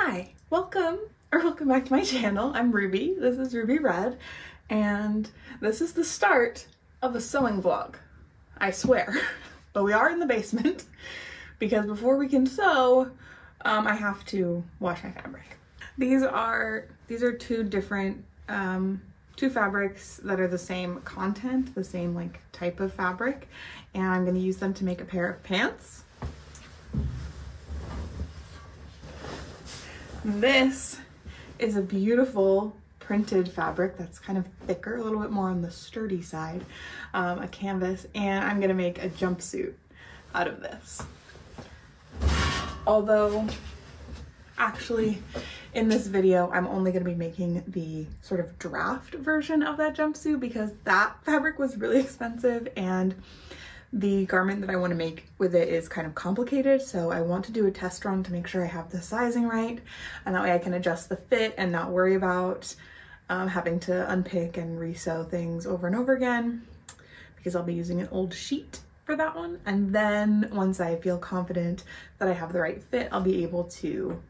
Hi, welcome back to my channel. I'm Ruby. This is Ruby Red, and this is the start of a sewing vlog. I swear. But we are in the basement because before we can sew, I have to wash my fabric. These are two different two fabrics that are the same content, the same like type of fabric, and I'm going to use them to make a pair of pants. This is a beautiful printed fabric that's kind of thicker, a little bit more on the sturdy side, a canvas, and I'm gonna make a jumpsuit out of this. Although, actually, in this video, I'm only gonna be making the sort of draft version of that jumpsuit because that fabric was really expensive and the garment that I want to make with it is kind of complicated, so I want to do a test run to make sure I have the sizing right, and that way I can adjust the fit and not worry about having to unpick and re-sew things over and over again, because I'll be using an old sheet for that one. And then once I feel confident that I have the right fit, I'll be able to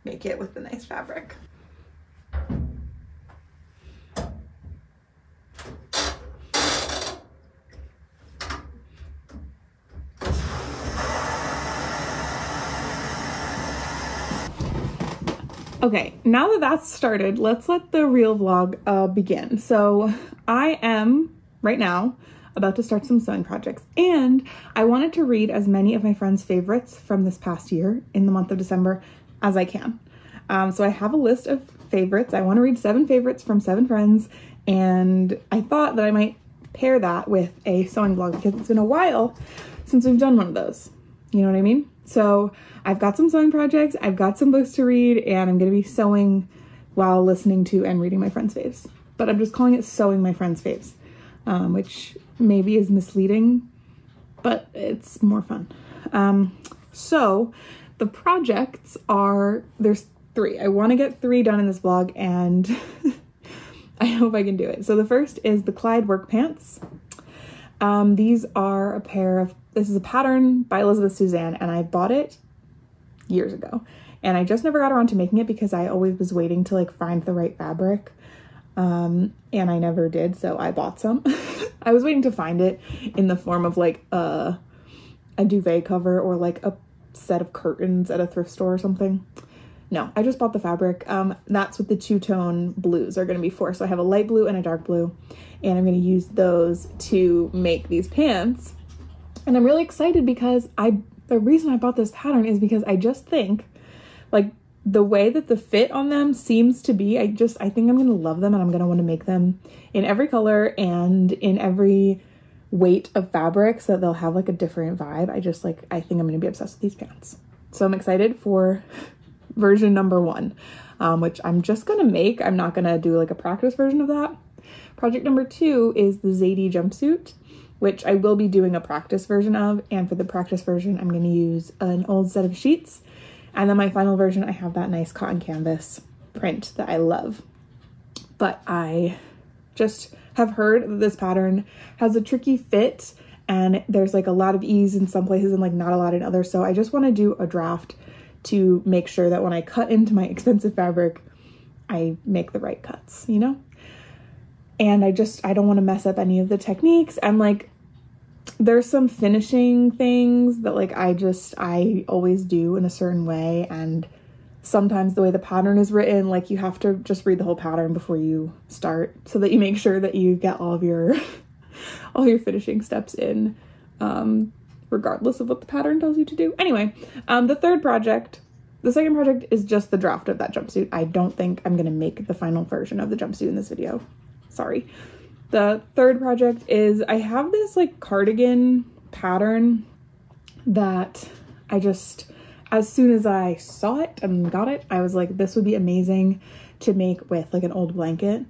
make it with the nice fabric. Okay, now that that's started, let's let the real vlog begin. So I am, right now, about to start some sewing projects, and I wanted to read as many of my friends' favorites from this past year in the month of December as I can. So I have a list of favorites. I want to read 7 favorites from 7 friends, and I thought that I might pair that with a sewing vlog because it's been a while since we've done one of those. You know what I mean? So I've got some sewing projects, I've got some books to read, and I'm gonna be sewing while listening to and reading my friends' faves. But I'm just calling it Sewing My Friends' Faves, which maybe is misleading, but it's more fun. So the projects are, there's 3. I wanna get 3 done in this vlog, and I hope I can do it. So the first is the Clyde work pants. These are a pair of, this is a pattern by Elizabeth Suzanne, and I bought it years ago, and I just never got around to making it because I always was waiting to like find the right fabric, and I never did, so I bought some. I was waiting to find it in the form of like a duvet cover or like a set of curtains at a thrift store or something. No, I just bought the fabric. That's what the 2-tone blues are going to be for. So I have a light blue and a dark blue, and I'm going to use those to make these pants. And I'm really excited because the reason I bought this pattern is because I just think like the way that the fit on them seems to be, I think I'm going to love them, and I'm going to want to make them in every color and in every weight of fabric so that they'll have like a different vibe. I think I'm going to be obsessed with these pants. So I'm excited for version number 1, which I'm just going to make. I'm not going to do like a practice version of that. Project number 2 is the Zadie jumpsuit, which I will be doing a practice version of, and for the practice version, I'm going to use an old set of sheets, and then my final version, I have that nice cotton canvas print that I love. But I just have heard that this pattern has a tricky fit, and there's like a lot of ease in some places and like not a lot in others, so I just want to do a draft to make sure that when I cut into my expensive fabric, I make the right cuts, you know? And I don't want to mess up any of the techniques, and like there's some finishing things that like I always do in a certain way, and sometimes the way the pattern is written, like you have to just read the whole pattern before you start so that you make sure that you get all of your all your finishing steps in, regardless of what the pattern tells you to do. Anyway, the second project is just the draft of that jumpsuit. I don't think I'm gonna make the final version of the jumpsuit in this video. Sorry. The third project is I have this like cardigan pattern that as soon as I saw it and got it, I was like, this would be amazing to make with like an old blanket.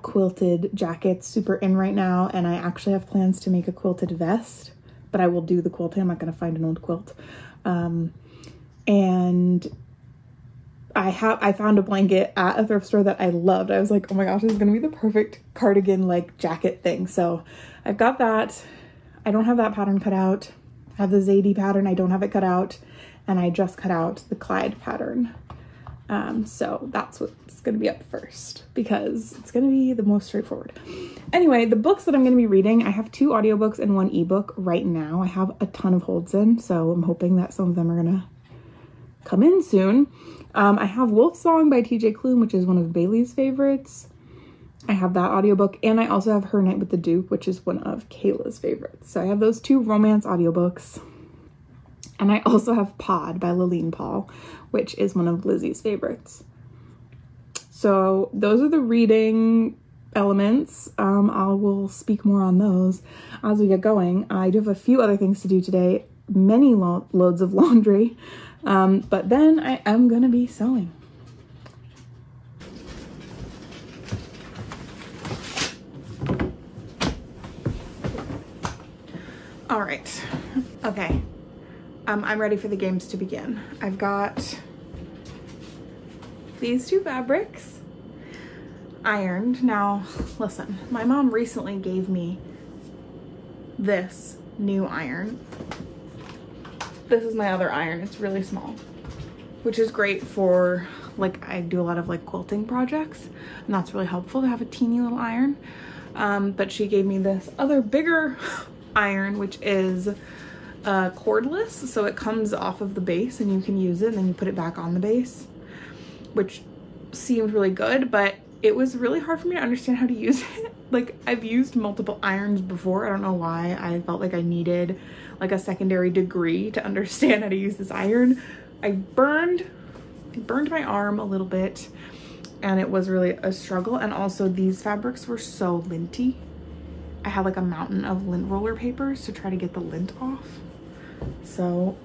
Quilted jackets super in right now, and I actually have plans to make a quilted vest, but I will do the quilting. I'm not going to find an old quilt. And I found a blanket at a thrift store that I loved. I was like, oh my gosh, this is gonna be the perfect cardigan like jacket thing. So I've got that. I don't have that pattern cut out. I have the Zadie pattern, I don't have it cut out. And I just cut out the Clyde pattern. So that's what's going to be up first because it's going to be the most straightforward. Anyway, the books that I'm going to be reading, I have 2 audiobooks and 1 ebook right now. I have a ton of holds in, so I'm hoping that some of them are going to come in soon. I have Wolf Song by TJ Klune, which is one of Bailey's favorites. I have that audiobook, and I also have Her Night with the Duke, which is one of Kayla's favorites. So I have those 2 romance audiobooks. And I also have Pod by Laline Paull, which is one of Lizzie's favorites. So those are the reading elements. I will speak more on those as we get going. I do have a few other things to do today, many loads of laundry, but then I am going to be sewing. All right. Okay. I'm ready for the games to begin. I've got these 2 fabrics ironed. Now, listen, my mom recently gave me this new iron. This is my other iron. It's really small, which is great for, like, I do a lot of like quilting projects, and that's really helpful to have a teeny little iron. But she gave me this other bigger iron, which is cordless, so it comes off of the base and you can use it and then you put it back on the base, which seemed really good, but it was really hard for me to understand how to use it. Like, I've used multiple irons before. I don't know why I felt like I needed like a secondary degree to understand how to use this iron. It burned my arm a little bit and it was really a struggle, and also these fabrics were so linty. I had like a mountain of lint roller papers to try to get the lint off. So,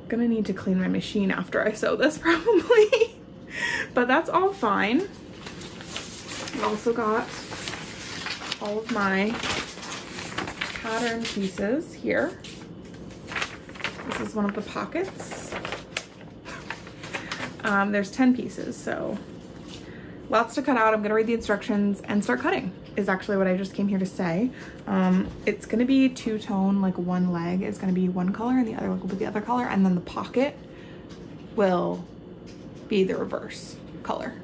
gonna need to clean my machine after I sew this probably, but that's all fine. I also got all of my pattern pieces here. This is one of the pockets. There's 10 pieces, so lots to cut out. I'm gonna read the instructions and start cutting is actually what I just came here to say. It's gonna be 2-tone, like one leg is gonna be one color and the other leg will be the other color, and then the pocket will be the reverse color.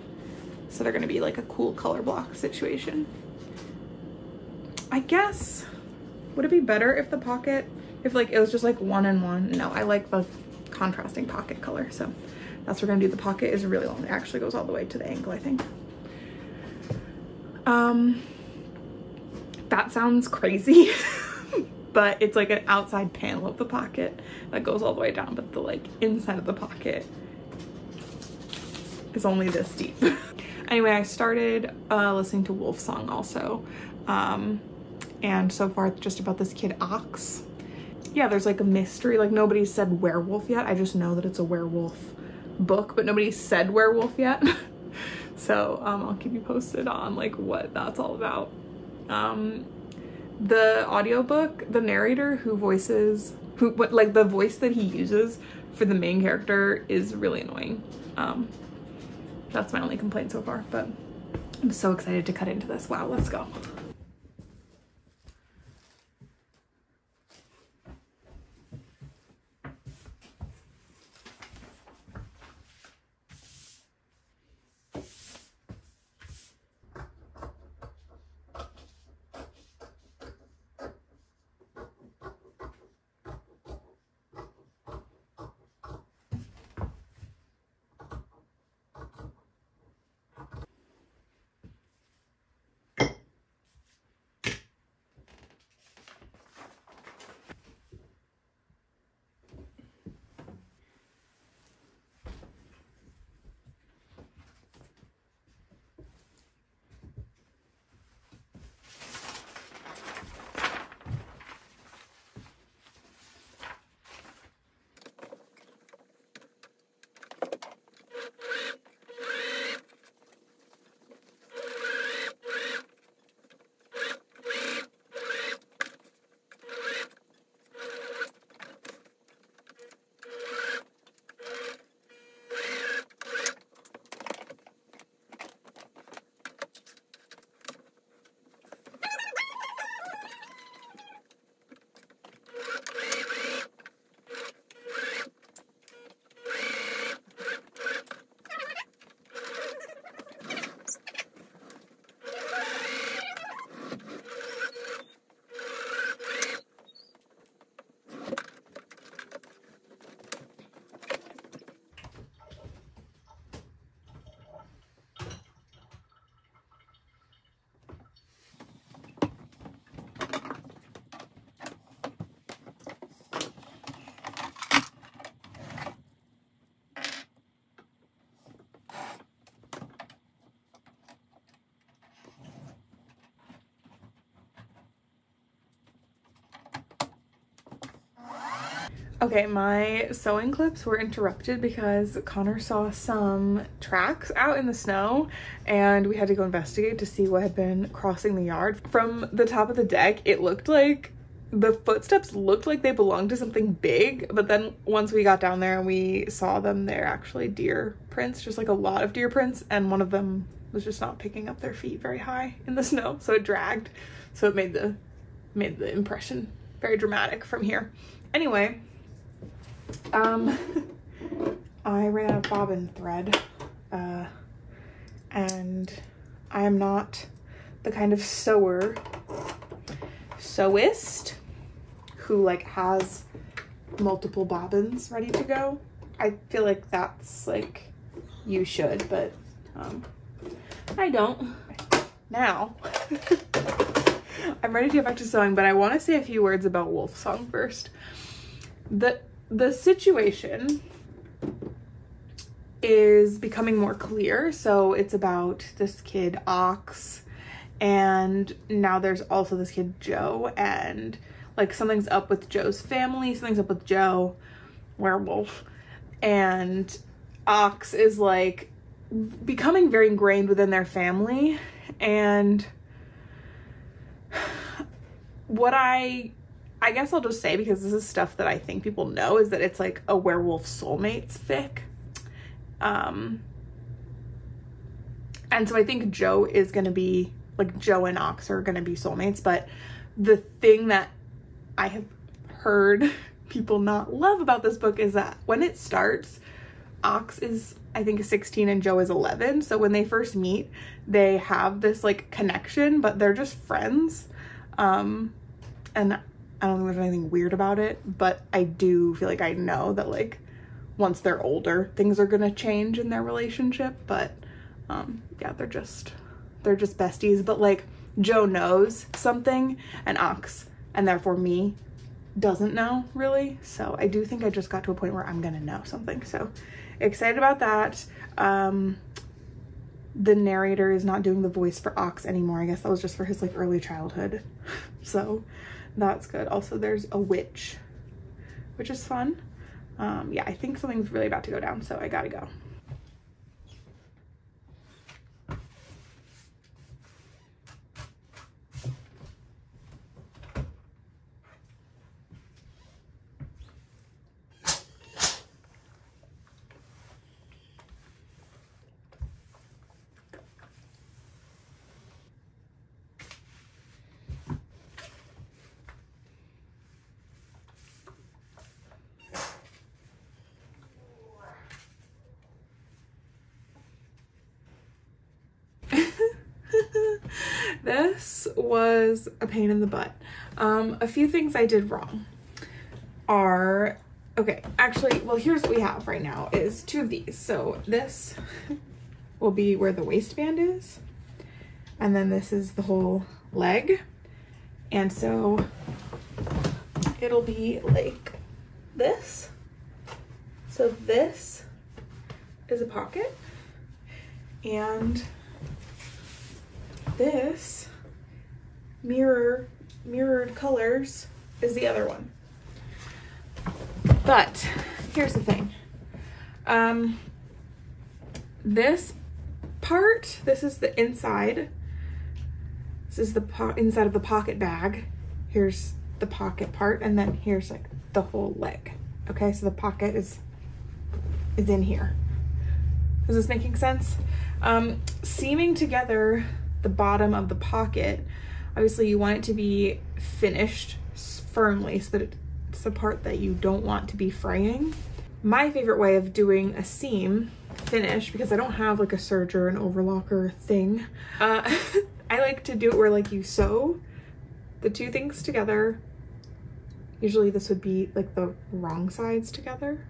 So they're gonna be like a cool color block situation. I guess, would it be better if the pocket, if like it was just like 1 and 1? No, I like the contrasting pocket color, so that's what we're gonna do. The pocket is really long. It actually goes all the way to the ankle, I think. That sounds crazy, but it's like an outside panel of the pocket that goes all the way down, but the like inside of the pocket is only this deep. Anyway, I started listening to Wolf Song also, and so far it's just about this kid Ox. Yeah, there's like a mystery, like nobody's said werewolf yet. I just know that it's a werewolf book, but nobody said werewolf yet. So I'll keep you posted on like what that's all about. The audiobook, the narrator the voice that he uses for the main character is really annoying. That's my only complaint so far, but I'm so excited to cut into this. Wow, let's go. Okay, my sewing clips were interrupted because Connor saw some tracks out in the snow and we had to go investigate to see what had been crossing the yard. From the top of the deck, it looked like the footsteps looked like they belonged to something big, but then once we got down there and we saw them, they're actually deer prints, just like a lot of deer prints, and one of them was just not picking up their feet very high in the snow, so it dragged. So it made the impression very dramatic from here. Anyway, I ran out of bobbin thread, and I am not the kind of sewist who like has multiple bobbins ready to go. I feel like that's like, you should, but I don't. Now, I'm ready to get back to sewing, but I want to say a few words about Wolfsong first. The situation is becoming more clear. So it's about this kid Ox, and now there's also this kid Joe, and like something's up with Joe's family, something's up with Joe, werewolf, and Ox is like becoming very ingrained within their family. And what I guess I'll just say, because this is stuff that I think people know, is that it's like a werewolf soulmates fic. And so I think Joe is gonna be, like, Joe and Ox are gonna be soulmates, but the thing that I have heard people not love about this book is that when it starts, Ox is, I think, 16 and Joe is 11. So when they first meet, they have this like connection, but they're just friends. And I don't think there's anything weird about it, but I do feel like I know that like once they're older, things are gonna change in their relationship. But yeah, they're just besties. But like Joe knows something and Ox, and therefore me, doesn't know really. So I do think I just got to a point where I'm gonna know something. So excited about that. The narrator is not doing the voice for Ox anymore. I guess that was just for his like early childhood. So that's good. Also, there's a witch, which is fun. Yeah, I think something's really about to go down, so I gotta go. This was a pain in the butt. A few things I did wrong are, okay, actually, well, here's what we have right now is two of these. So this will be where the waistband is, and then this is the whole leg. And so it'll be like this. So this is a pocket, and this mirrored colors is the other one. But here's the thing. This part, this is the inside. This is the inside of the pocket bag. Here's the pocket part, and then here's like the whole leg. Okay, so the pocket is in here. Is this making sense? Seaming together the bottom of the pocket, obviously you want it to be finished firmly so that it's the part that you don't want to be fraying. My favorite way of doing a seam finish, because I don't have like a serger or an overlocker thing, I like to do it where like you sew the two things together. Usually this would be like the wrong sides together.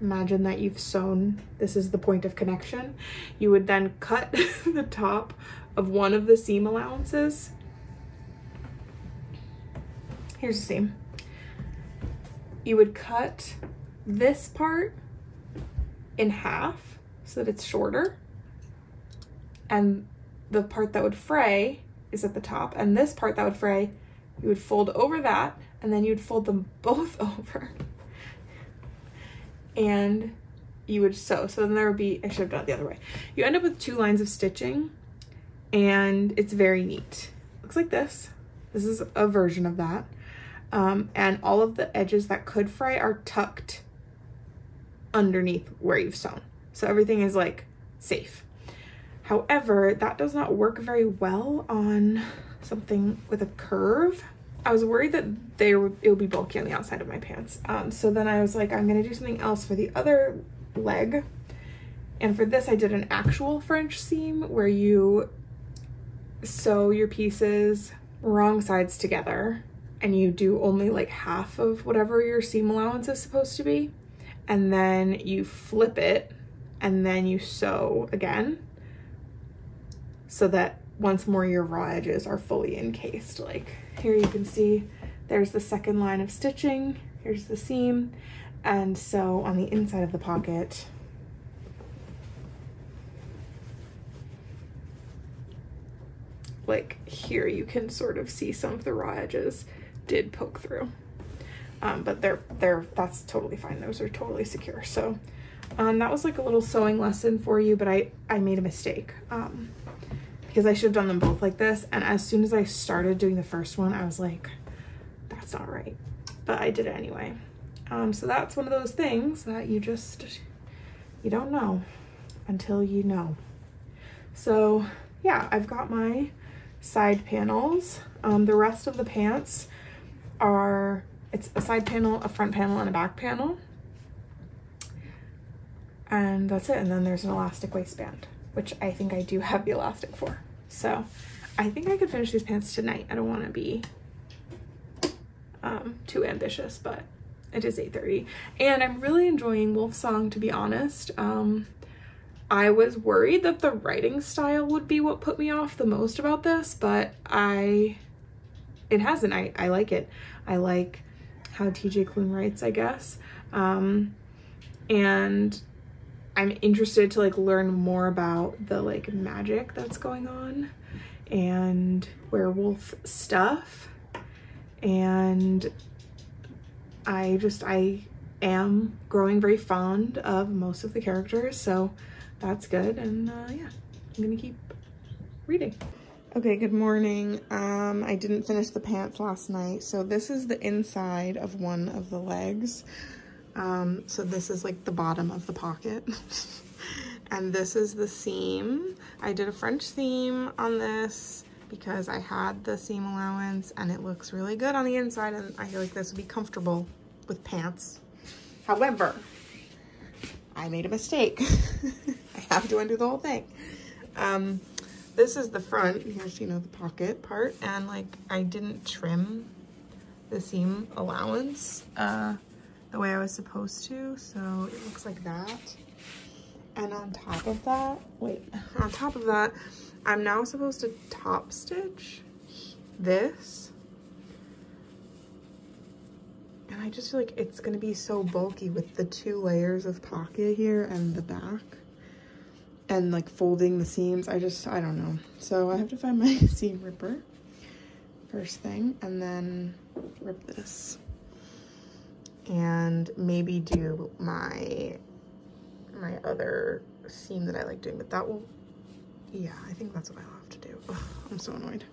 Imagine that you've sewn, this is the point of connection. You would then cut the top of one of the seam allowances. Here's the seam. You would cut this part in half so that it's shorter, and the part that would fray is at the top, and this part that would fray, you would fold over that and then you'd fold them both over and you would sew. So then there would be, I should have done it the other way. You end up with 2 lines of stitching, and it's very neat. Looks like this. This is a version of that. And all of the edges that could fray are tucked underneath where you've sewn. So everything is like safe. However, that does not work very well on something with a curve. I was worried that it would be bulky on the outside of my pants. So then I was like, I'm gonna do something else for the other leg. And for this, I did an actual French seam where you sew your pieces wrong sides together and you do only like half of whatever your seam allowance is supposed to be. And then you flip it and then you sew again so that once more your raw edges are fully encased. Like here you can see there's the second line of stitching, here's the seam, and so on the inside of the pocket, like here you can sort of see some of the raw edges did poke through. But that's totally fine. Those are totally secure. So that was like a little sewing lesson for you, but I made a mistake because I should have done them both like this. And as soon as I started doing the first one, I was like, that's not right, but I did it anyway. So that's one of those things that you don't know until you know. So yeah, I've got my side panels. The rest of the pants are, it's a side panel, a front panel, and a back panel. And that's it. And then there's an elastic waistband, which I think I do have the elastic for. So I think I could finish these pants tonight. I don't want to be too ambitious, but it is 8:30 and I'm really enjoying Wolfsong, to be honest. I was worried that the writing style would be what put me off the most about this, but it hasn't. I like it. I like how TJ Klune writes, I guess. And I'm interested to like learn more about the like magic that's going on and werewolf stuff. And I am growing very fond of most of the characters, so that's good. And yeah, I'm gonna keep reading. Okay, good morning. I didn't finish the pants last night, so this is the inside of one of the legs. So this is like the bottom of the pocket. And this is the seam. I did a French seam on this because I had the seam allowance and it looks really good on the inside, and I feel like this would be comfortable with pants. However, I made a mistake. I have to undo the whole thing. This is the front. Here's, you know, the pocket part, and like I didn't trim the seam allowance the way I was supposed to, so it looks like that. And on top of that, I'm now supposed to top stitch this. And I just feel like it's gonna be so bulky with the 2 layers of pocket here and the back. And like folding the seams, I don't know. So I have to find my seam ripper first thing, and then rip this. And maybe do my other seam that I like doing, but that will, yeah, I think that's what I'll have to do. Ugh, I'm so annoyed.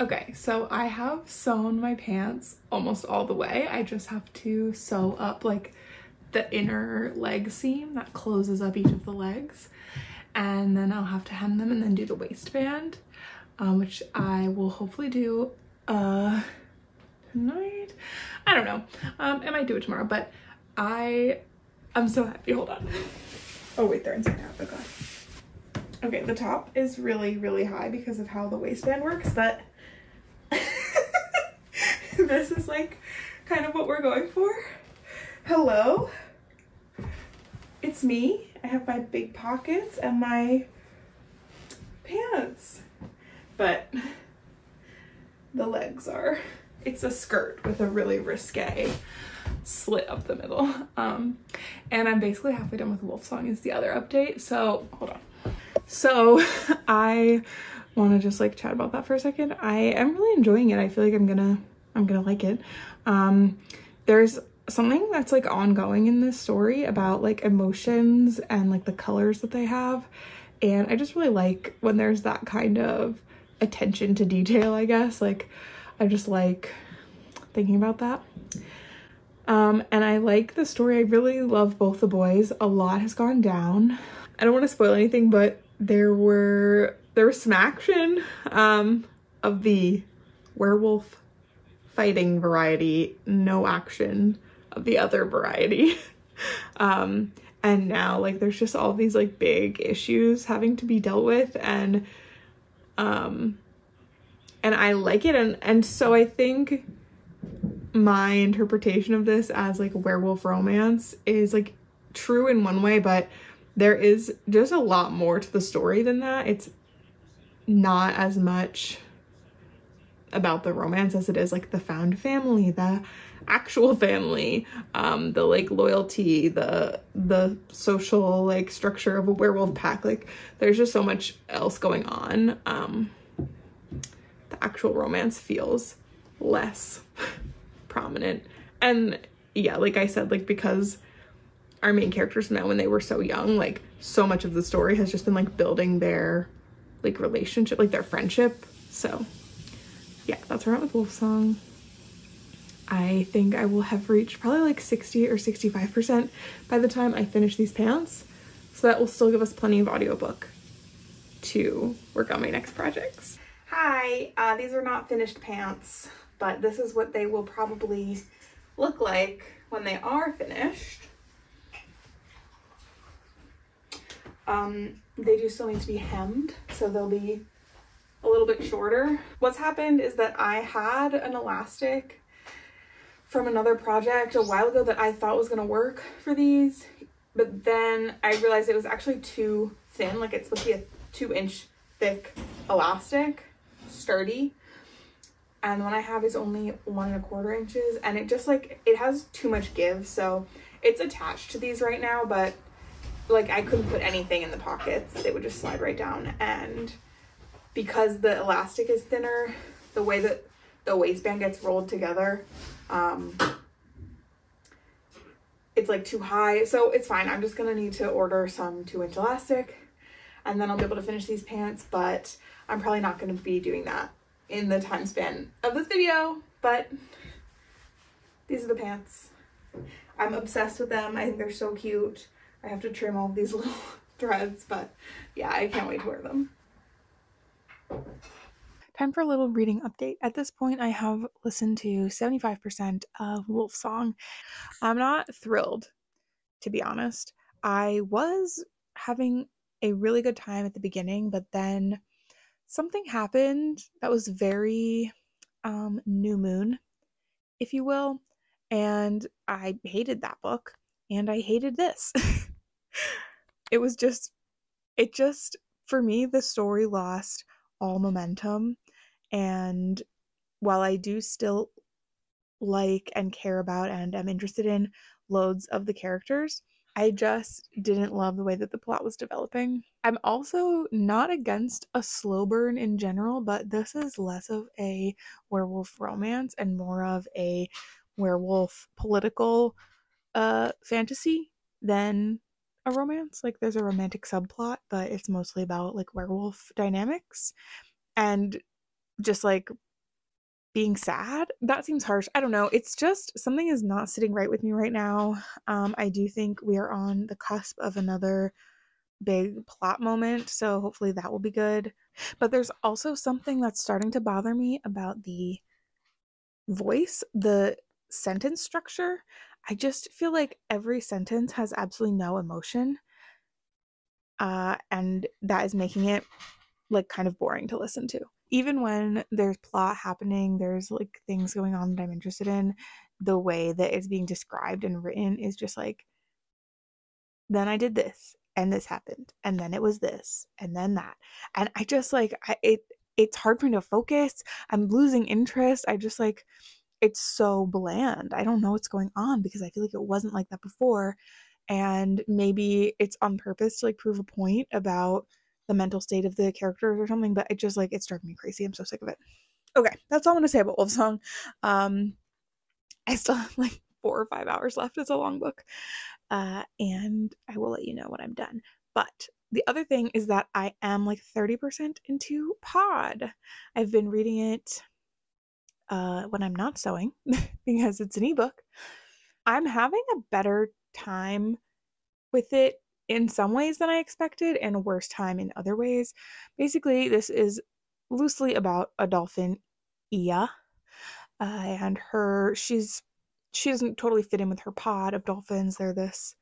Okay, so I have sewn my pants almost all the way. I just have to sew up like the inner leg seam that closes up each of the legs. and then I'll have to hem them and then do the waistband, which I will hopefully do tonight. I don't know. I might do it tomorrow, but I'm so happy. Hold on. Oh wait, they're inside out. Oh god. Okay, the top is really, really high because of how the waistband works, but this is like kind of what we're going for. Hello, it's me. I have my big pockets and my pants, but the legs are, it's a skirt with a really risque slit up the middle. And I'm basically halfway done with Wolfsong is the other update. So hold on. So I want to just like chat about that for a second. I am really enjoying it. I feel like I'm gonna like it. There's something that's like ongoing in this story about like emotions and like the colors that they have, and I just really like when there's that kind of attention to detail, I guess. Like I just like thinking about that. And I like the story. I really love both the boys. A lot has gone down. I don't want to spoil anything, but there was some action of the werewolf fighting variety, no action of the other variety. And now like there's just all these like big issues having to be dealt with, and I like it, and so I think my interpretation of this as like a werewolf romance is like true in one way, but there is just a lot more to the story than that. It's not as much about the romance as it is like the found family, the actual family, the like loyalty, the social like structure of a werewolf pack. Like there's just so much else going on. The actual romance feels less prominent. And yeah, like I said, like because our main characters met when they were so young, like so much of the story has just been like building their like relationship, like their friendship. So yeah, that's where I'm at with Wolfsong. I think I will have reached probably like 60 or 65% by the time I finish these pants. So that will still give us plenty of audiobook to work on my next projects. Hi, these are not finished pants, but this is what they will probably look like when they are finished. They do still need to be hemmed, so they'll be a little bit shorter. What's happened is that I had an elastic from another project a while ago that I thought was gonna work for these, but then I realized it was actually too thin. Like it's supposed to be a 2-inch thick elastic, sturdy, and the one I have is only 1¼ inches, and it just like, it has too much give, so it's attached to these right now, but like I couldn't put anything in the pockets. They would just slide right down, and because the elastic is thinner, the way that the waistband gets rolled together, it's like too high, so it's fine. I'm just gonna need to order some 2-inch elastic, and then I'll be able to finish these pants, but I'm probably not gonna be doing that in the time span of this video. But these are the pants. I'm obsessed with them. I think they're so cute. I have to trim all of these little threads, but yeah, I can't wait to wear them. Time for a little reading update. At this point, I have listened to 75% of Wolfsong. I'm not thrilled, to be honest. I was having a really good time at the beginning, but then something happened that was very New Moon, if you will, and I hated that book, and I hated this. It just, for me, the story lost all momentum, and while I do still like and care about and am interested in loads of the characters, I just didn't love the way that the plot was developing. I'm also not against a slow burn in general, but this is less of a werewolf romance and more of a werewolf political fantasy than a romance. Like there's a romantic subplot, but it's mostly about like werewolf dynamics and just like being sad. That seems harsh. I don't know. It's just something is not sitting right with me right now. I do think we are on the cusp of another big plot moment, so hopefully that will be good. But there's also something that's starting to bother me about the voice, the sentence structure. I just feel like every sentence has absolutely no emotion, and that is making it like kind of boring to listen to. Even when there's plot happening, there's like things going on that I'm interested in, the way that it's being described and written is just like, then I did this and this happened and then it was this and then that, and I just like it's hard for me to focus. I'm losing interest. I just like, it's so bland. I don't know what's going on because I feel like it wasn't like that before, and maybe it's on purpose to like prove a point about the mental state of the characters or something, but it just like, it's driving me crazy. I'm so sick of it. Okay, that's all I'm gonna say about Wolfsong. I still have like 4 or 5 hours left. It's a long book, and I will let you know when I'm done. But the other thing is that I am like 30% into Pod. I've been reading it when I'm not sewing because it's an ebook. I'm having a better time with it in some ways than I expected and a worse time in other ways. Basically, this is loosely about a dolphin, Iya, and she doesn't totally fit in with her pod of dolphins. They're this,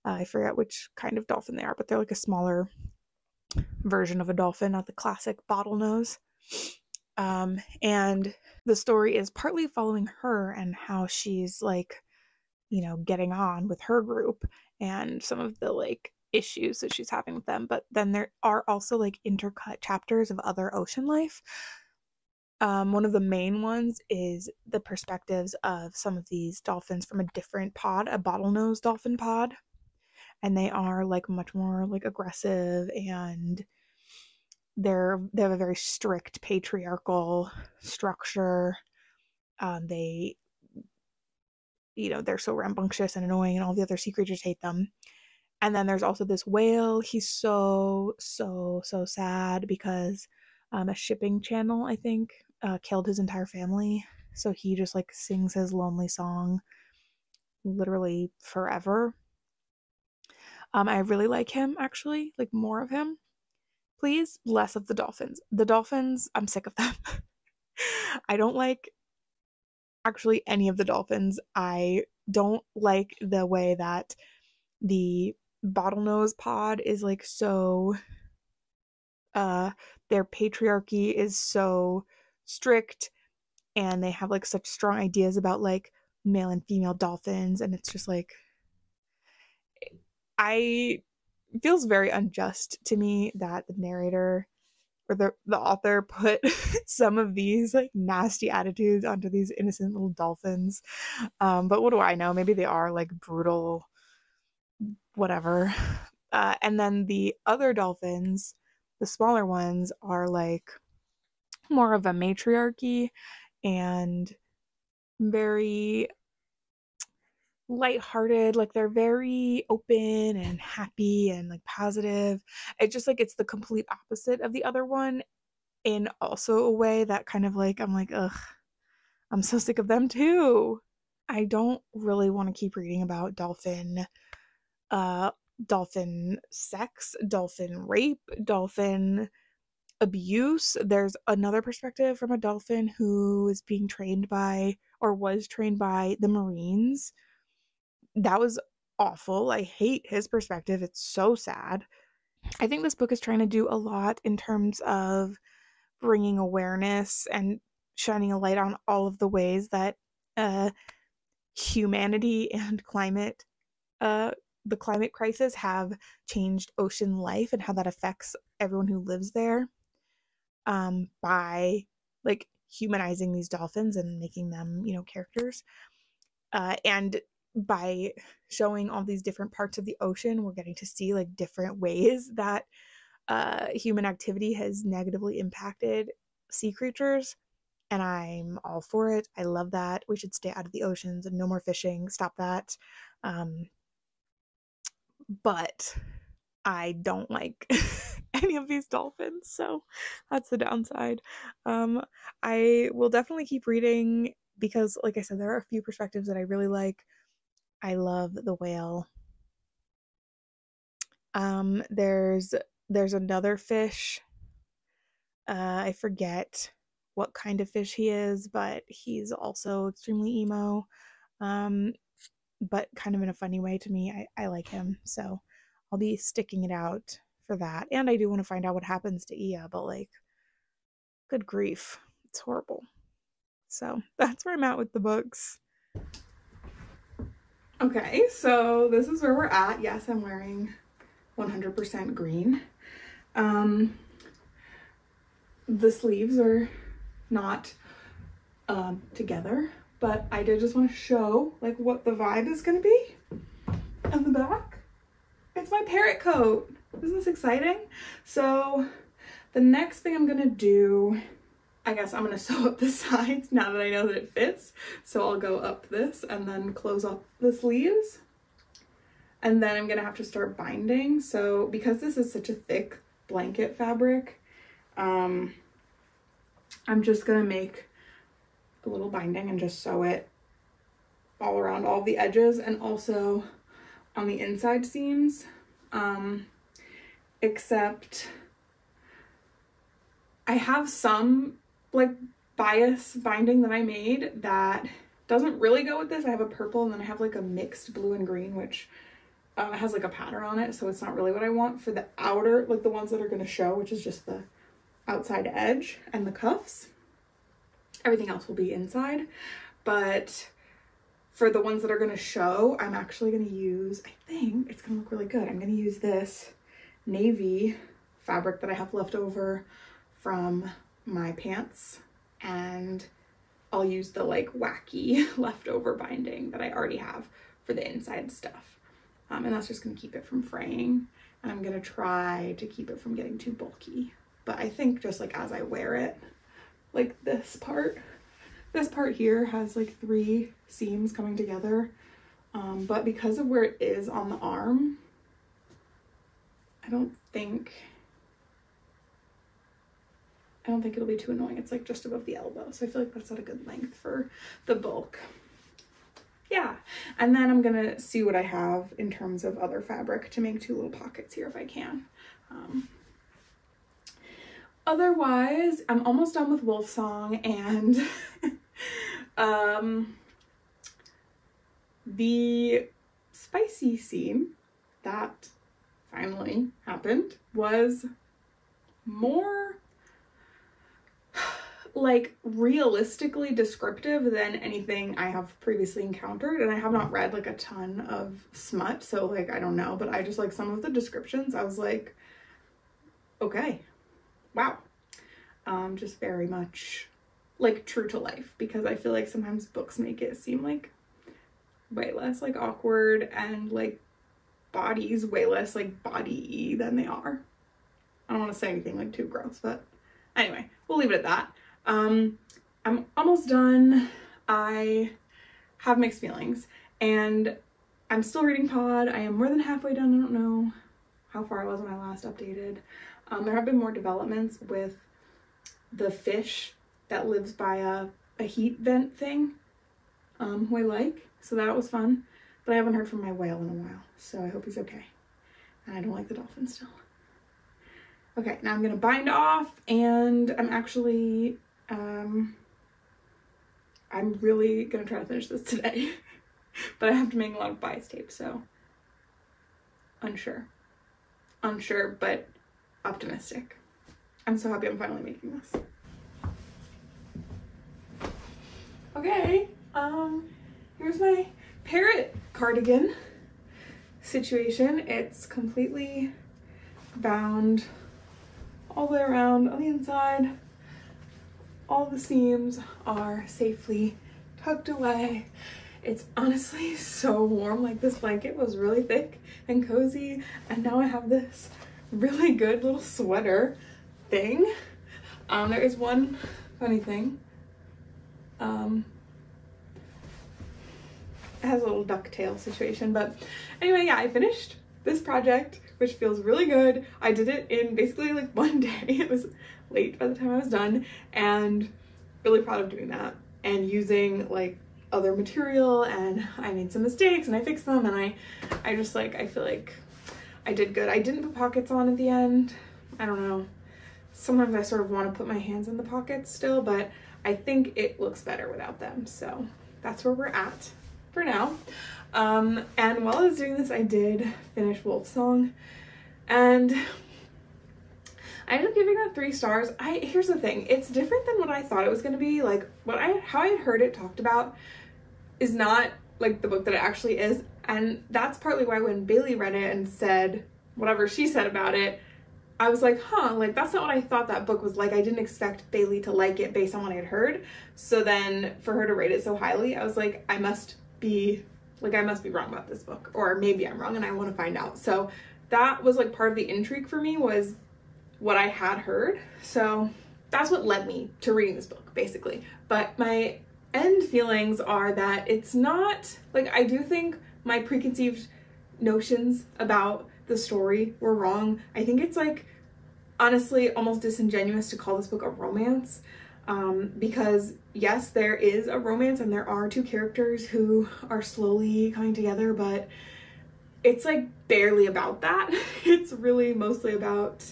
I forget which kind of dolphin they are, but they're like a smaller version of a dolphin, not the classic bottlenose. And the story is partly following her and how she's like, getting on with her group and some of the like issues that she's having with them. But then there are also like intercut chapters of other ocean life. One of the main ones is the perspectives of some of these dolphins from a different pod, a bottlenose dolphin pod. And they are like much more like aggressive, and they have a very strict patriarchal structure. They they're so rambunctious and annoying, and all the other sea creatures hate them. And then there's also this whale. He's so sad because a shipping channel, I think, killed his entire family. So he just like sings his lonely song literally forever. I really like him, actually, like more of him. Please, less of the dolphins. The dolphins, I'm sick of them. I don't like actually any of the dolphins. I don't like the way that the bottlenose pod is like so their patriarchy is so strict, and they have like such strong ideas about like male and female dolphins, and it's just like, I it feels very unjust to me that the narrator or the author put some of these like nasty attitudes onto these innocent little dolphins. But what do I know? Maybe they are like brutal, whatever. And then the other dolphins, the smaller ones, are like more of a matriarchy and very lighthearted. Like they're very open and happy and like positive. It's just like, it's the complete opposite of the other one, in also a way that kind of like, I'm like, ugh, I'm so sick of them too. I don't really want to keep reading about dolphin sex, dolphin rape, dolphin abuse. There's another perspective from a dolphin who is being trained by, or was trained by, the Marines. That was awful. I hate his perspective. It's so sad. I think this book is trying to do a lot in terms of bringing awareness and shining a light on all of the ways that humanity and the climate crisis have changed ocean life and how that affects everyone who lives there, by like humanizing these dolphins and making them, characters. And by showing all these different parts of the ocean, we're getting to see like different ways that human activity has negatively impacted sea creatures. And I'm all for it. I love that. We should stay out of the oceans and no more fishing. Stop that. But I don't like any of these dolphins, so that's the downside. I will definitely keep reading because, like I said, there are a few perspectives that I really like. I love the whale. There's another fish. I forget what kind of fish he is, but he's also extremely emo. But kind of in a funny way to me. I like him, so I'll be sticking it out for that. And I do want to find out what happens to Iya, but like, good grief, it's horrible. So that's where I'm at with the books. Okay, so this is where we're at. Yes, I'm wearing 100% green. The sleeves are not together, but I did just want to show like what the vibe is going to be on the back. It's my parrot coat. Isn't this exciting? So the next thing I'm going to do, I guess I'm going to sew up the sides now that I know that it fits. So I'll go up this and then close up the sleeves. And then I'm going to have to start binding. So because this is such a thick blanket fabric, I'm just going to make a little binding and just sew it all around all the edges and also on the inside seams, except I have some like bias binding that I made that doesn't really go with this. I have a purple and then I have like a mixed blue and green, which has like a pattern on it, so it's not really what I want for the outer, like the ones that are going to show, which is just the outside edge and the cuffs. Everything else will be inside, but for the ones that are going to show, I'm actually going to use, I think it's going to look really good. I'm going to use this navy fabric that I have left over from my pants, and I'll use the like wacky leftover binding that I already have for the inside stuff. And that's just going to keep it from fraying, and I'm going to try to keep it from getting too bulky. But I think just like as I wear it, like this part here has like 3 seams coming together, but because of where it is on the arm, I don't think it'll be too annoying. It's like just above the elbow, so I feel like that's at a good length for the bulk. Yeah, and then I'm gonna see what I have in terms of other fabric to make 2 little pockets here if I can. Otherwise, I'm almost done with Wolfsong, and the spicy scene that finally happened was more like realistically descriptive than anything I have previously encountered, and I have not read like a ton of smut, so like I don't know, but I just like some of the descriptions I was like, okay, wow. Just very much like true to life, because I feel like sometimes books make it seem like way less like awkward and like bodies way less like body-y than they are. I don't want to say anything like too gross, but anyway, we'll leave it at that. I'm almost done. I have mixed feelings, and I'm still reading Pod. I am more than halfway done. I don't know how far I was when I last updated. There have been more developments with the fish that lives by a heat vent thing, who I like, so that was fun. But I haven't heard from my whale in a while, so I hope he's okay. And I don't like the dolphin still. Okay, now I'm gonna bind off, and I'm actually, I'm really gonna try to finish this today. But I have to make a lot of bias tape, so unsure, but optimistic. I'm so happy I'm finally making this. Okay, here's my parrot cardigan situation. It's completely bound all the way around on the inside. All the seams are safely tucked away. It's honestly so warm. Like, this blanket was really thick and cozy, and now I have this really good little sweater thing. There is one funny thing. It has a little ducktail situation, but anyway, yeah, I finished this project, which feels really good. I did it in basically like one day. It was late by the time I was done, and really proud of doing that and using like other material, and I made some mistakes and I fixed them, and I just like, I feel like I did good. I didn't put pockets on at the end. I don't know. Sometimes I sort of want to put my hands in the pockets still, but I think it looks better without them. So that's where we're at for now. And while I was doing this, I did finish Wolfsong, and I ended up giving that 3 stars. Here's the thing, it's different than what I thought it was going to be. Like how I had heard it talked about is not like the book that it actually is. And that's partly why when Bailey read it and said whatever she said about it, I was like, huh, like that's not what I thought that book was like. I didn't expect Bailey to like it based on what I had heard. So then for her to rate it so highly, I was like, I must be wrong about this book, or maybe I'm wrong and I want to find out. So that was like part of the intrigue for me, was what I had heard. So that's what led me to reading this book, basically. But my end feelings are that it's not, like, I do think my preconceived notions about the story were wrong. I think it's like, honestly, almost disingenuous to call this book a romance, because yes, there is a romance and there are 2 characters who are slowly coming together, but it's like barely about that. It's really mostly about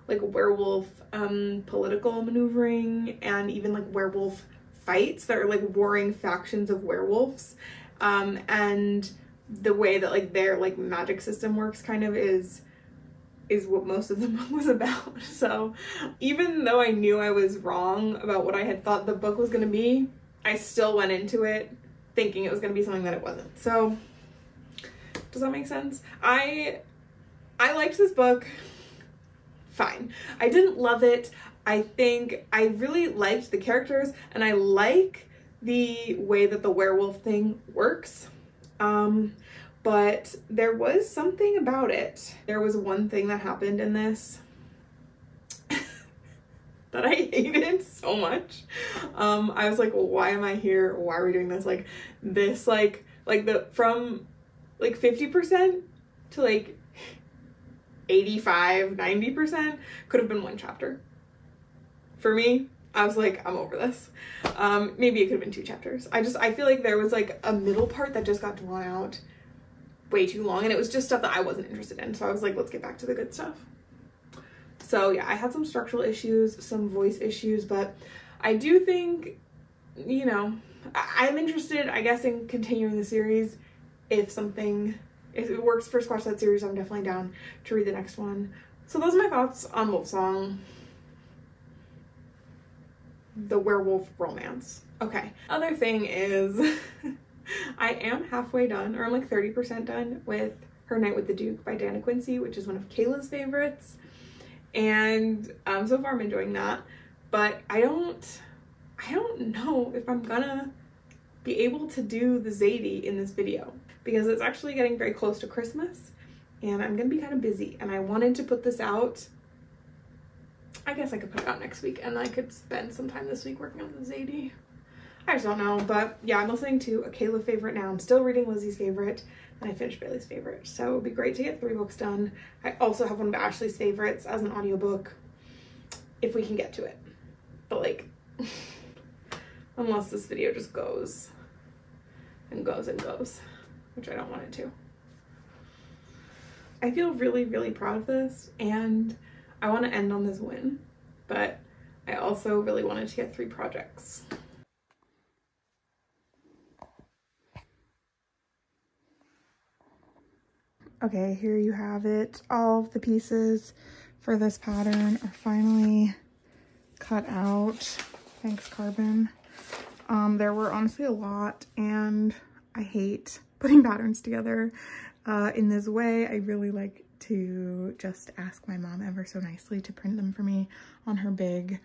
like werewolf political maneuvering, and even like werewolf fights that are like warring factions of werewolves, and the way that like their like magic system works kind of is what most of the book was about. So even though I knew I was wrong about what I had thought the book was going to be, I still went into it thinking it was going to be something that it wasn't. So does that make sense? I liked this book fine. I didn't love it. I think I really liked the characters, and I like the way that the werewolf thing works. But there was something about it. There was one thing that happened in this that I hated so much. I was like, well, why am I here? Why are we doing this? Like this, like from like 50% to like 85, 90% could have been one chapter. For me, I was like, I'm over this. Maybe it could have been 2 chapters. I feel like there was like a middle part that just got drawn out way too long, and it was just stuff that I wasn't interested in. So I was like, let's get back to the good stuff. So yeah, I had some structural issues, some voice issues, but I do think, you know, I'm interested, I guess, in continuing the series. If it works for Squash That series, I'm definitely down to read the next one. So those are my thoughts on Wolfsong, the werewolf romance. Okay, other thing is I am halfway done, or I'm like 30% done with Her Night with the Duke by Dana Quincy, which is one of Kayla's favorites. And so far I'm enjoying that, but I don't know if I'm gonna be able to do the Zadie in this video, because it's actually getting very close to Christmas and I'm gonna be kind of busy, and I wanted to put this out. I guess I could put it out next week and I could spend some time this week working on the Zadie. I just don't know, but yeah, I'm listening to a Kayla favorite now. I'm still reading Lizzie's favorite, and I finished Bailey's favorite. So it would be great to get 3 books done. I also have one of Ashley's favorites as an audiobook, if we can get to it. But like, unless this video just goes and goes and goes, which I don't want it to. I feel really, really proud of this, and I want to end on this win, but I also really wanted to get 3 projects. Okay, here you have it. All of the pieces for this pattern are finally cut out. Thanks, Carbon. There were honestly a lot, and I hate putting patterns together in this way. I really like to just ask my mom ever so nicely to print them for me on her big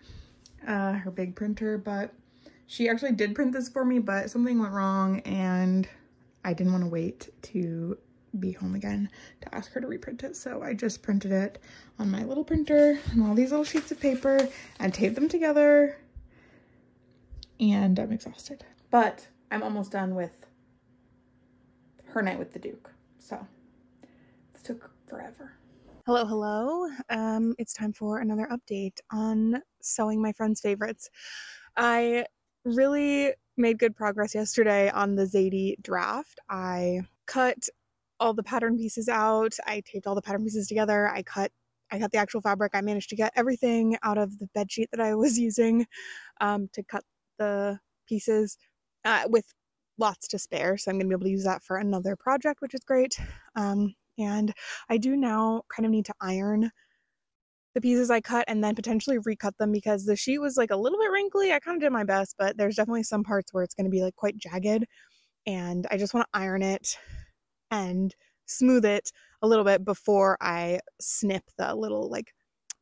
printer, but she actually did print this for me, but something went wrong and I didn't want to wait to be home again to ask her to reprint it. So I just printed it on my little printer on all these little sheets of paper and taped them together, and I'm exhausted. But I'm almost done with Her Night with the Duke. So this took forever. Hello. It's time for another update on sewing my friends' favorites. I really made good progress yesterday on the Zadie draft. I cut all the pattern pieces out. I taped all the pattern pieces together. I cut the actual fabric. I managed to get everything out of the bed sheet that I was using to cut the pieces with lots to spare. So I'm going to be able to use that for another project, which is great. And I do now kind of need to iron the pieces I cut and then potentially recut them because the sheet was like a little bit wrinkly. I kind of did my best, but there's definitely some parts where it's going to be like quite jagged, and I just want to iron it and smooth it a little bit before I snip the little like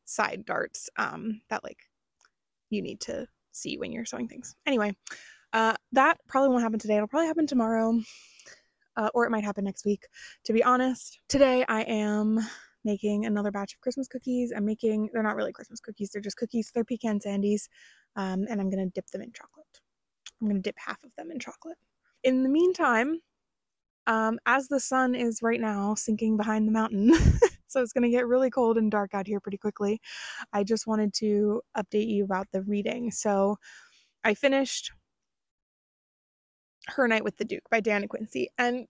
side darts that like you need to see when you're sewing things. Anyway, that probably won't happen today. It'll probably happen tomorrow, or it might happen next week. To be honest, today I am making another batch of Christmas cookies. They're not really Christmas cookies, they're just cookies. They're pecan sandies, and I'm gonna dip them in chocolate. I'm gonna dip half of them in chocolate. In the meantime, as the sun is right now sinking behind the mountain, so it's gonna get really cold and dark out here pretty quickly, I just wanted to update you about the reading. So I finished Her Night with the Duke by Diana Quincy, and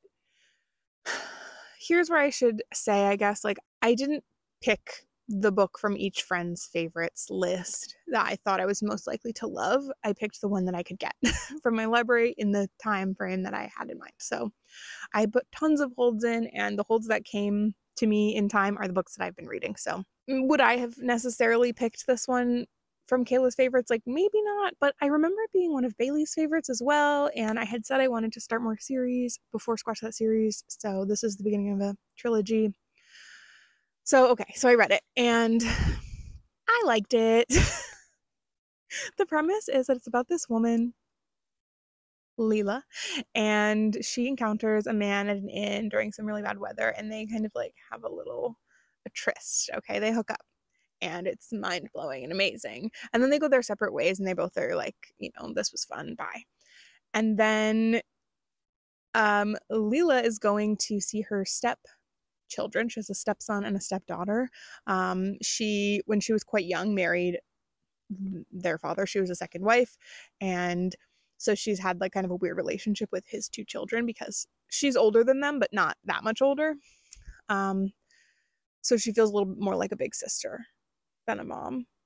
here's where I should say, I guess, like, I didn't pick the book from each friend's favorites list that I thought I was most likely to love. I picked the one that I could get from my library in the time frame that I had in mind. So I put tons of holds in, and the holds that came to me in time are the books that I've been reading. So would I have necessarily picked this one from Kayla's favorites? Like, maybe not, but I remember it being one of Bailey's favorites as well, and I had said I wanted to start more series before Squash That Series, so this is the beginning of a trilogy. So okay, so I read it and I liked it. The premise is that it's about this woman, Leela, and she encounters a man at an inn during some really bad weather, and they kind of like have a tryst. Okay, they hook up, and it's mind-blowing and amazing. And then they go their separate ways, and they both are like, this was fun, bye. And then Leela is going to see her stepchildren. She has a stepson and a stepdaughter. When she was quite young, married their father. She was a second wife, and so she's had like kind of a weird relationship with his two children because she's older than them, but not that much older. So she feels a little bit more like a big sister than a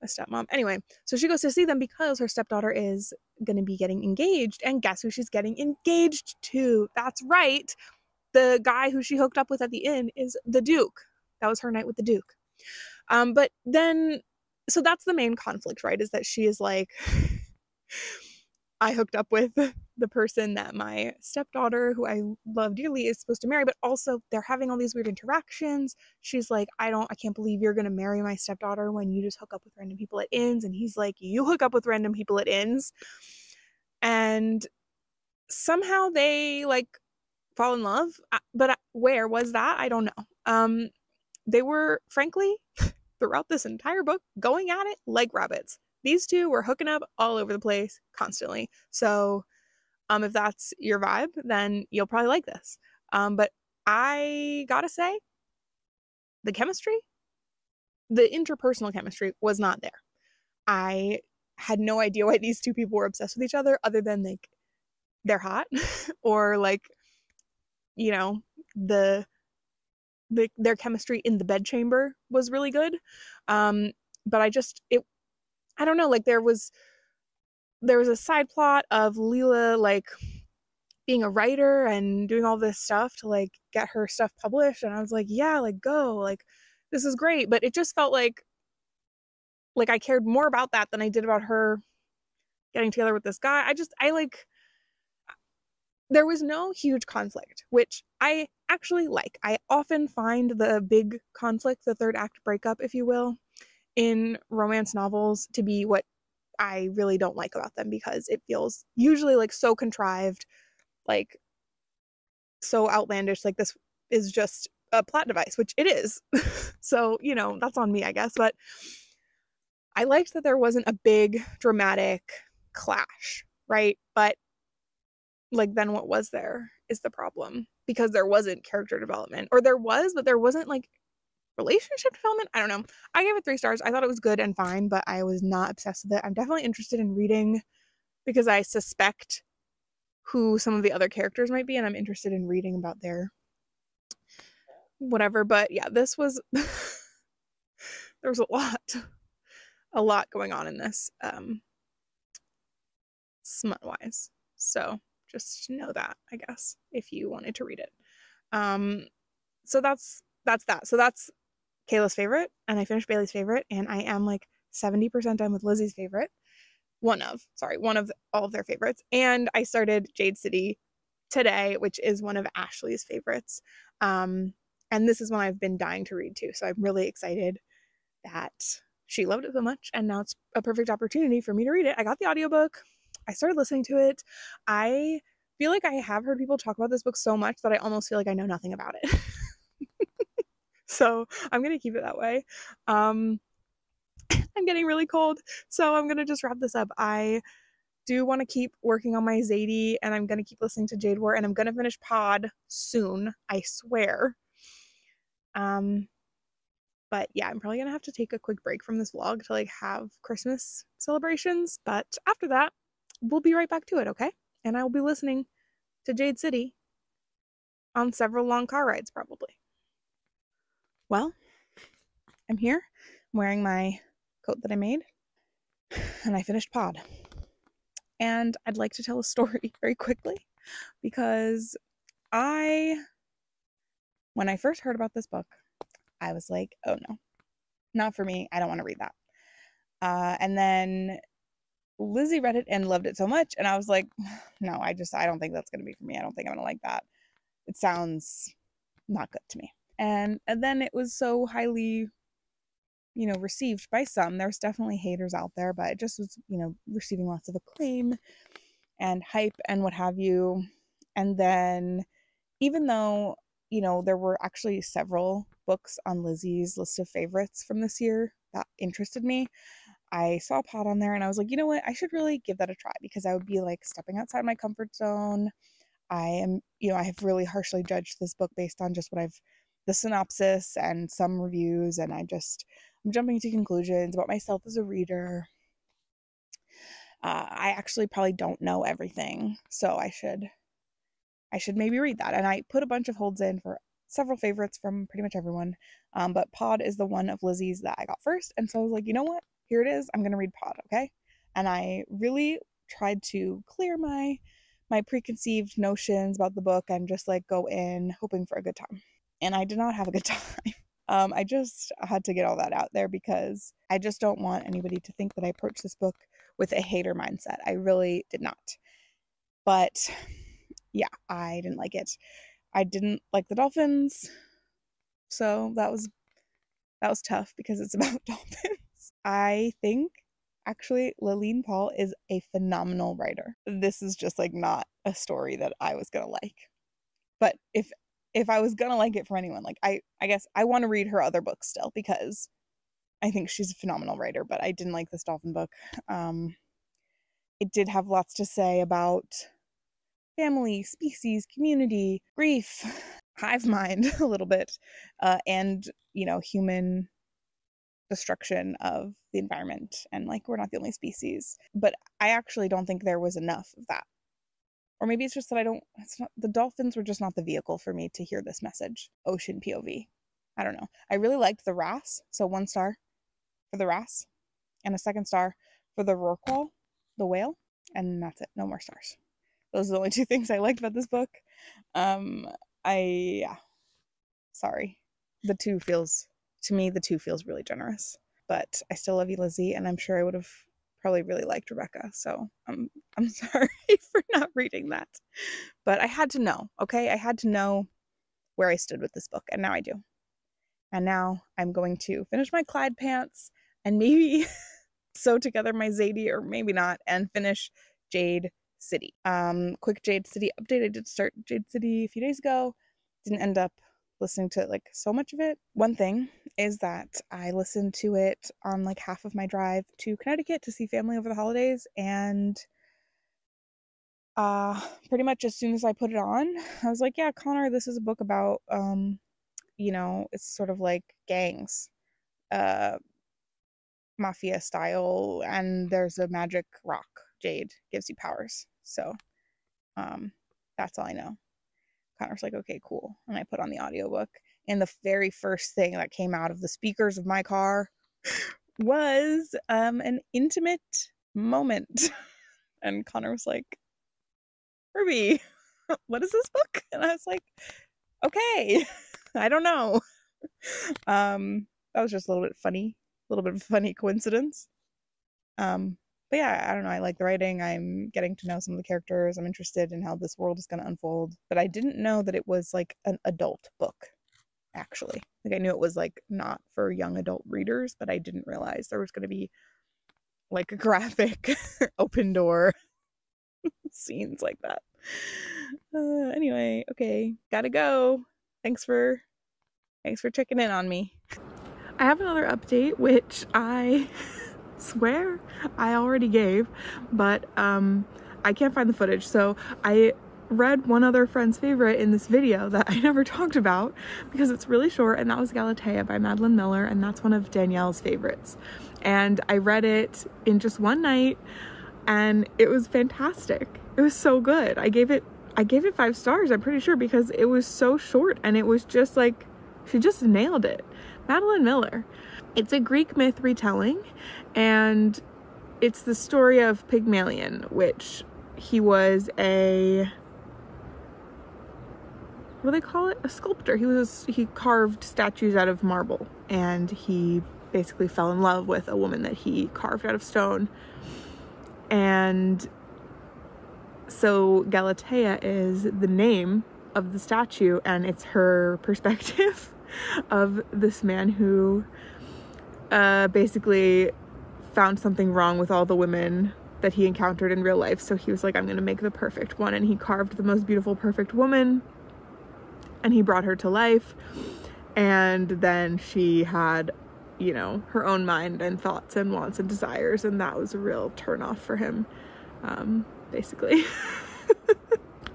stepmom. Anyway, so she goes to see them because her stepdaughter is going to be getting engaged, and guess who she's getting engaged to? That's right. The guy who she hooked up with at the inn is the Duke. That was Her Night with the Duke. But then, so that's the main conflict, right? Is that she is like, I hooked up with the person that my stepdaughter, who I love dearly, is supposed to marry, but also they're having all these weird interactions. She's like, I can't believe you're going to marry my stepdaughter when you just hook up with random people at inns. And he's like, you hook up with random people at inns. And somehow they like fall in love. But where was that? I don't know. They were, frankly, throughout this entire book, going at it like rabbits. These two were hooking up all over the place constantly. So if that's your vibe, then you'll probably like this. But I gotta say, the interpersonal chemistry was not there. I had no idea why these two people were obsessed with each other, other than like they're hot or like, their chemistry in the bedchamber was really good. But I don't know, like there was a side plot of Leela like being a writer and doing all this stuff to like get her stuff published, and I was like, yeah, like go, like this is great. But it just felt like I cared more about that than I did about her getting together with this guy. There was no huge conflict, which I actually like. I often find the big conflict, the third act breakup, if you will, in romance novels to be what I really don't like about them, because it feels usually like so contrived, like so outlandish, like this is just a plot device, which it is. So, that's on me, I guess. But I liked that there wasn't a big dramatic clash, right? But like, then what was there is the problem, because there wasn't character development, or there was, but there wasn't like relationship development. I don't know. I gave it 3 stars. I thought it was good and fine, but I was not obsessed with it. I'm definitely interested in reading because I suspect who some of the other characters might be, and I'm interested in reading about their whatever. But yeah, this was there was a lot going on in this, smut wise. So just know that, I guess, if you wanted to read it. So that's that. So that's Kayla's favorite, and I finished Bailey's favorite, and I am like 70% done with Lizzie's favorite. One of all of their favorites. And I started Jade City today, which is one of Ashley's favorites. And this is one I've been dying to read too. So I'm really excited that she loved it so much, and now it's a perfect opportunity for me to read it. I got the audiobook. I started listening to it. I feel like I have heard people talk about this book so much that I almost feel like I know nothing about it. So I'm going to keep it that way. I'm getting really cold, so I'm going to just wrap this up. I do want to keep working on my Zadie, and I'm going to keep listening to Jade War, and I'm going to finish Pod soon, I swear. But yeah, I'm probably going to have to take a quick break from this vlog to like have Christmas celebrations, but after that, we'll be right back to it, okay? And I will be listening to Jade City on several long car rides, probably. Well, I'm here. I'm wearing my coat that I made, and I finished Pod. And I'd like to tell a story very quickly, because when I first heard about this book, I was like, oh no, not for me. I don't want to read that. And then Lizzie read it and loved it so much, and I was like, no, I don't think that's going to be for me. I don't think I'm going to like that. It sounds not good to me. And then it was so highly, received by some. There's definitely haters out there, but it just was, receiving lots of acclaim and hype and what have you. And then even though, there were actually several books on Lizzie's list of favorites from this year that interested me, I saw Pod on there and I was like, you know what? I should really give that a try, because I would be like stepping outside my comfort zone. I have really harshly judged this book based on just the synopsis and some reviews, and I'm jumping to conclusions about myself as a reader. I actually probably don't know everything, so I should maybe read that. And I put a bunch of holds in for several favorites from pretty much everyone, but Pod is the one of Lizzie's that I got first, and so I was like, you know what? Here it is. I'm gonna read Pod, okay? And I really tried to clear my preconceived notions about the book and just like go in hoping for a good time. And I did not have a good time. I just had to get all that out there, because I just don't want anybody to think that I approached this book with a hater mindset. I really did not. But yeah, I didn't like it. I didn't like the dolphins, so that was tough, because it's about dolphins. I think actually Laline Paull is a phenomenal writer. This is just like not a story that I was gonna like. But if I was gonna like it from anyone, like I guess I want to read her other books still, because I think she's a phenomenal writer. But I didn't like this dolphin book. It did have lots to say about family, species, community, grief, hive mind a little bit, and human destruction of the environment, and like we're not the only species. But I actually don't think there was enough of that. Or maybe it's just that the dolphins were just not the vehicle for me to hear this message. Ocean POV. I don't know. I really liked the wrasse, so 1 star for the wrasse, and a 2nd star for the rorqual, the whale, and that's it. No more stars. Those are the only 2 things I liked about this book. Sorry. The 2 feels really generous. But I still love you, Lizzie, and I'm sure I would have probably really liked Rebecca. So I'm sorry for not reading that. But I had to know, okay? I had to know where I stood with this book, and now I do. And now I'm going to finish my Clyde pants and maybe sew together my Zadie, or maybe not, and finish Jade City. Quick Jade City update. I did start Jade City a few days ago. Didn't end up listening to like so much of it. One thing is that I listened to it on like half of my drive to Connecticut to see family over the holidays, and pretty much as soon as I put it on, I was like, yeah, Connor, this is a book about it's sort of like gangs, mafia style, and there's a magic rock. Jade gives you powers. So that's all I know. Connor was like, okay, cool. And I put on the audiobook, and the very first thing that came out of the speakers of my car was an intimate moment. And Connor was like, Ruby, what is this book? And I was like, okay, I don't know. That was just a little bit of a funny coincidence. But yeah, I don't know. I like the writing. I'm getting to know some of the characters. I'm interested in how this world is going to unfold. But I didn't know that it was like an adult book, actually. Like I knew it was like not for young adult readers, but I didn't realize there was going to be like a graphic open door scenes like that. Anyway, okay, gotta go. Thanks for checking in on me. I have another update, which I swear I already gave, but I can't find the footage. So I read one other friend's favorite in this video that I never talked about because it's really short, and that was Galatea by Madeline Miller, and that's one of Danielle's favorites. And I read it in just one night, and it was fantastic. It was so good. I gave it 5 stars, I'm pretty sure, because it was so short, and it was just like, she just nailed it. Madeline Miller. It's a Greek myth retelling, and it's the story of Pygmalion, which he was what do they call it? A sculptor. He carved statues out of marble, and he basically fell in love with a woman that he carved out of stone. And so Galatea is the name of the statue, and it's her perspective of this man who basically found something wrong with all the women that he encountered in real life. So he was like, I'm gonna make the perfect one, and he carved the most beautiful, perfect woman, and he brought her to life. And then she had, you know, her own mind and thoughts and wants and desires, and that was a real turnoff for him, basically.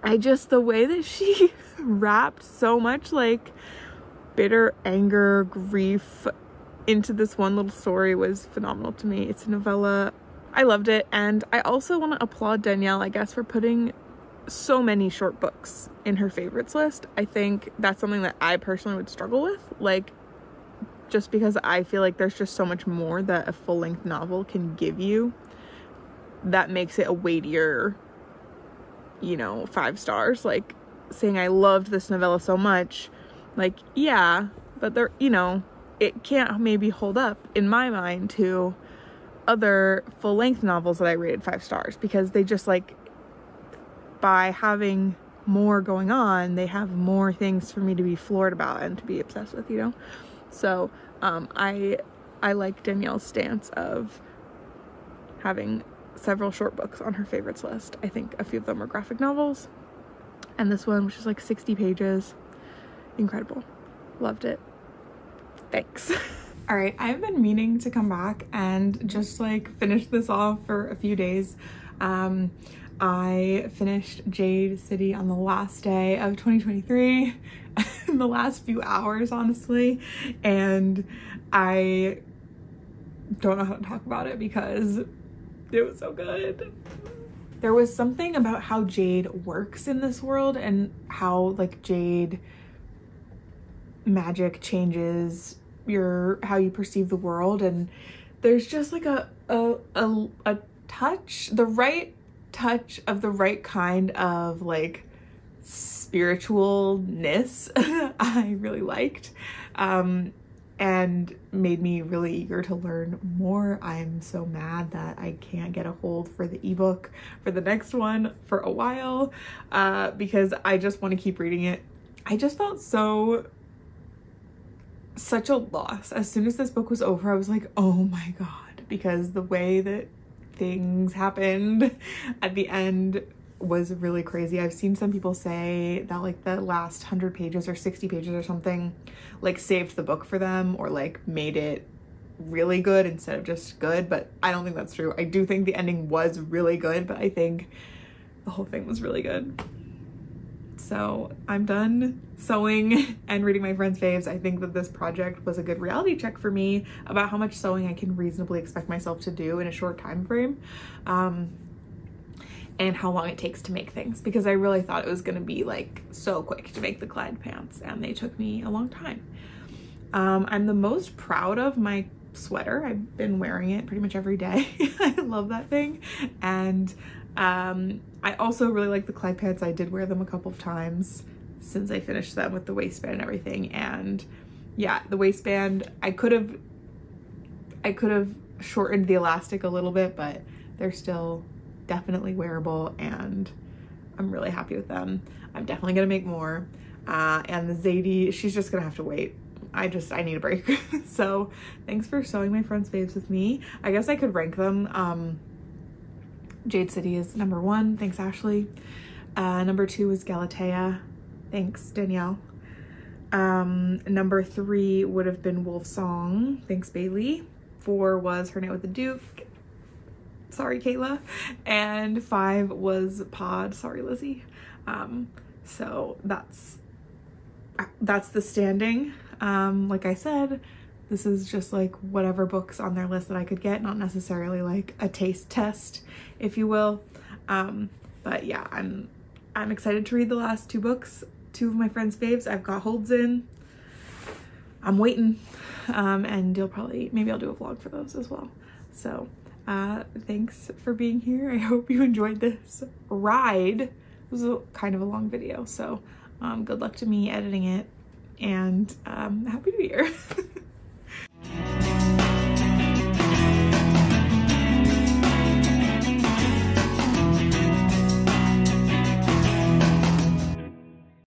The way that she wrapped so much like bitter anger, grief into this one little story was phenomenal to me. It's a novella. I loved it. And I also want to applaud Danielle, I guess, for putting so many short books in her favorites list. I think that's something that I personally would struggle with, like, just because I feel like there's just so much more that a full-length novel can give you that makes it a weightier, you know, 5 stars. Like, saying I loved this novella so much, like, yeah, but there, you know, it can't maybe hold up in my mind to other full-length novels that I rated 5 stars, because they just, like, by having more going on, they have more things for me to be floored about and to be obsessed with, you know? So I like Danielle's stance of having several short books on her favorites list. I think a few of them are graphic novels, and this one, which is like 60 pages, incredible. Loved it. Thanks. All right, I've been meaning to come back and just like finish this off for a few days. I finished Jade City on the last day of 2023, in the last few hours, honestly, and I don't know how to talk about it because it was so good. There was something about how Jade works in this world and how like Jade magic changes how you perceive the world, and there's just like a touch, the right touch of the right kind of like spiritualness I really liked, and made me really eager to learn more. I'm so mad that I can't get a hold for the ebook for the next one for a while, because I just want to keep reading it. I just felt such a loss. As soon as this book was over, I was like, oh my god, because the way that things happened at the end was really crazy. I've seen some people say that like the last 100 pages or 60 pages or something like saved the book for them, or like made it really good instead of just good, but I don't think that's true. I do think the ending was really good, but I think the whole thing was really good. So I'm done sewing and reading my friends' faves. I think that this project was a good reality check for me about how much sewing I can reasonably expect myself to do in a short time frame. and how long it takes to make things, because I really thought it was gonna be like so quick to make the Clyde pants, and they took me a long time. I'm the most proud of my sweater. I've been wearing it pretty much every day. I love that thing. And I also really like the Clyde pants. I did wear them a couple of times since I finished them with the waistband and everything. And yeah, the waistband, I could have shortened the elastic a little bit, but they're still definitely wearable and I'm really happy with them. I'm definitely gonna make more. And the Zadie, she's just gonna have to wait. I need a break. So thanks for sewing my friends' faves with me. I guess I could rank them. Jade City is number 1. Thanks, Ashley. Number 2 is Galatea. Thanks, Danielle. Number 3 would have been Wolf Song. Thanks, Bailey. 4 was Her Night with the Duke. Sorry, Kayla. And 5 was Pod. Sorry, Lizzie. So that's the standing. Like I said, this is just like whatever books on their list that I could get, not necessarily like a taste test, if you will. But yeah, I'm excited to read the last 2 books, 2 of my friends' faves. I've got holds in. I'm waiting. And maybe I'll do a vlog for those as well. So, thanks for being here. I hope you enjoyed this ride. It was kind of a long video, so good luck to me editing it, and happy New Year.